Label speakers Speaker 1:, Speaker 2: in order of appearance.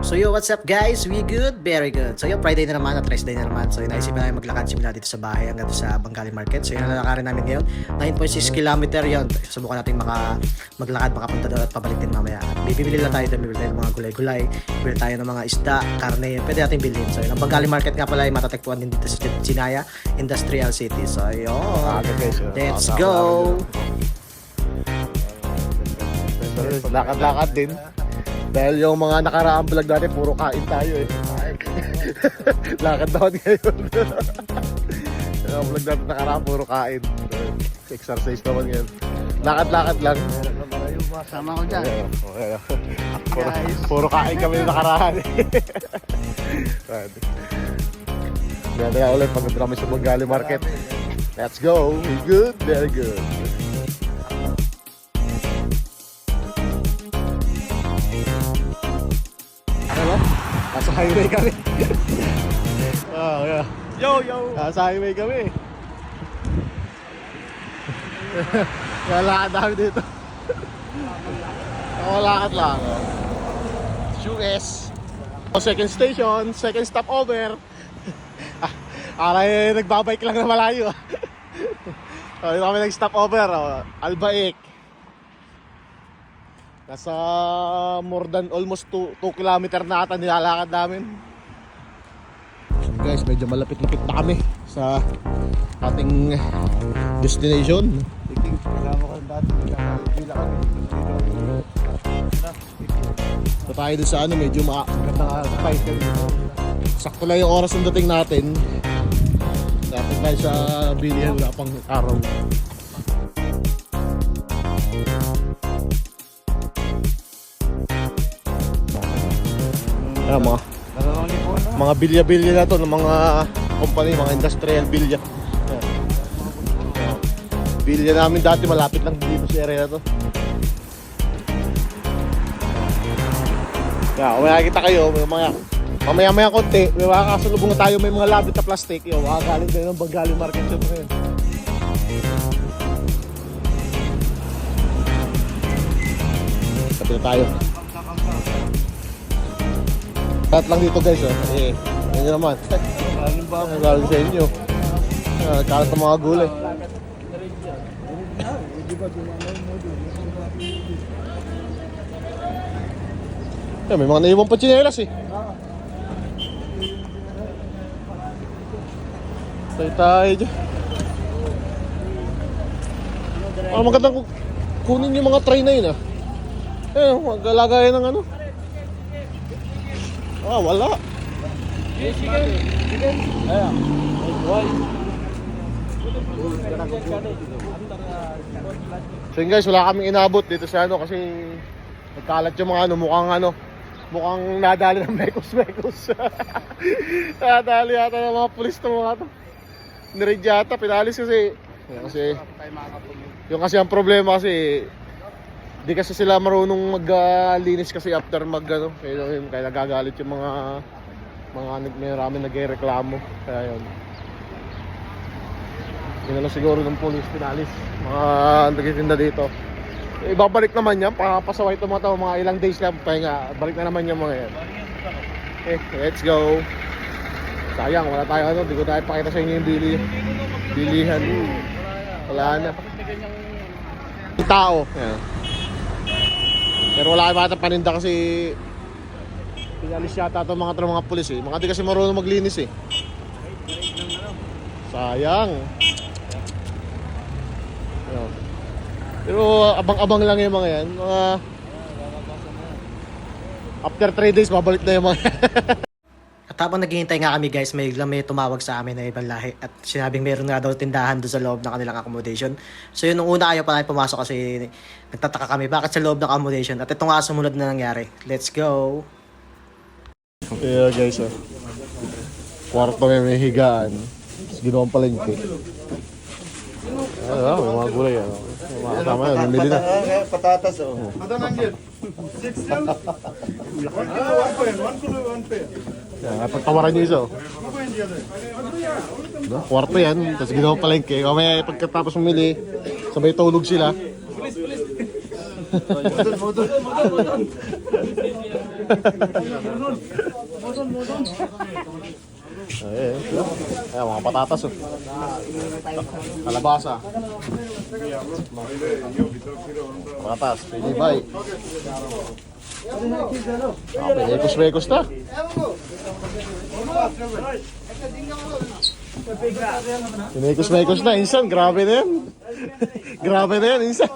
Speaker 1: So yo, what's up guys? We good? Very good. So yo, Friday na naman at rest day na naman. So naisipan namin maglakad simula dito sa bahay hanggang sa Bengali Market. So yun ang lalakarin namin ngayon. 9.6 kilometer yun. Subukan natin maglakad, makapunta doon at pabalik din mamaya. At bibili lang tayo doon. Bibili tayo ng mga gulay-gulay. Bibili tayo ng mga isda, karne. Pwede natin bilhin. So yun, ang Bengali Market nga pala ay matatagpuan din dito sa Jinaya Industrial City. So yun. Let's go!
Speaker 2: Lakad-lakad din. Dahil yung mga nakaraang vlog natin, puro kain tayo eh. Lakad naman ngayon. Yung vlog natin nakaraang, puro kain. Exercise naman ngayon. Lakad-lakad lang.
Speaker 3: Sama ko dyan.
Speaker 2: Puro kain kami yung nakaraan eh. Ganda na ulit pag-drama sa Bengali Market. Let's go! Good, very good. Nasa highway kami. Oh, yeah.
Speaker 3: Yo, yo!
Speaker 2: Nasa highway kami. Lalakad namin dito. Nakalakad lang. US. Second station, second stopover. Aray, nagbabike lang na malayo. Dito kami nag-stopover. Albaik. Nasa more than almost 2 kilometer na ata nilalakad namin. So guys, medyo malapit-lapit na kami sa ating destination.
Speaker 3: Kasama ko dati. Pila kami.
Speaker 2: So tayo dun sa ano, medyo maganda. Sakto lang yung oras ng dating natin. Dapat tayo sa bilihan, wala pang araw. Ayan, mga bilya-bilya na to ng mga company, mga industrial bilya. Bilya namin dati malapit lang dito sa area na to. Kaya kung makikita kayo, mamaya konti, may makakasalubong na tayo, may mga labit na plastic. Yung makagaling din ng Bengali Market yun ngayon. Sabi na tayo. Lahat lang dito guys, eh, yun naman. Galing sa inyo. Kalat ng mga gulay. May mga naiwan pa tsinelas eh. Tayo dyan. Magandang kunin yung mga tray na yun ah. Magalagay ng ano. Wala. So yun guys, wala kaming inabot dito sa ano kasi nagkalat yung mga ano, mukhang nadali ng mekos. Nadali yata ng mga pulis ng mga to. Nirid yata, pinalis kasi yung kasi ang problema kasi di kasi sila marunong maglinis kasi after kaya nagagalit yung mga may maraming nagrereklamo. Kaya yun. Yun na siguro ng police pinalis mga nagtitinda dito. Ibabalik naman yan, pasaway ito mga ilang days lang pahinga. Balik na naman yung mga yan. Let's go. Sayang, wala tayo di ko tayo pakita sa inyo yung bilihan. Wala na. Yung tao. Yan. Pero wala kayo bata paninda kasi pinalis yata itong mga pulis eh. Mga di kasi marunong maglinis eh. Sayang. Ayan. Pero abang-abang lang yung mga yan. After 3 days, babalik na yung mga yan.
Speaker 1: At habang naghihintay nga kami guys, may tumawag sa amin na ibang lahi at sinabing meron nga daw tindahan doon sa loob ng kanilang accommodation. So yun, nung una ayaw pa namin pumasok kasi nagtataka kami bakit sa loob ng accommodation. At ito nga sumunod na nangyari. Let's go!
Speaker 2: Yeah guys, kwarto may higaan. Ginawang palengke. May mga gulay yan. Mga kasama yan, namili na.
Speaker 3: Patatas oh.
Speaker 2: Pagtawaran nyo isa. Kwarto yan, tapos ginawang palengke. Kamaya pagkatapos mamili, sabay tulog sila. Ayan, mga patatas oh. Kalabasa. Patatas, pili bay. Pinekos-mekos na. Pinekos-mekos na, insan. Grabe na yan. Grabe na yan, insan.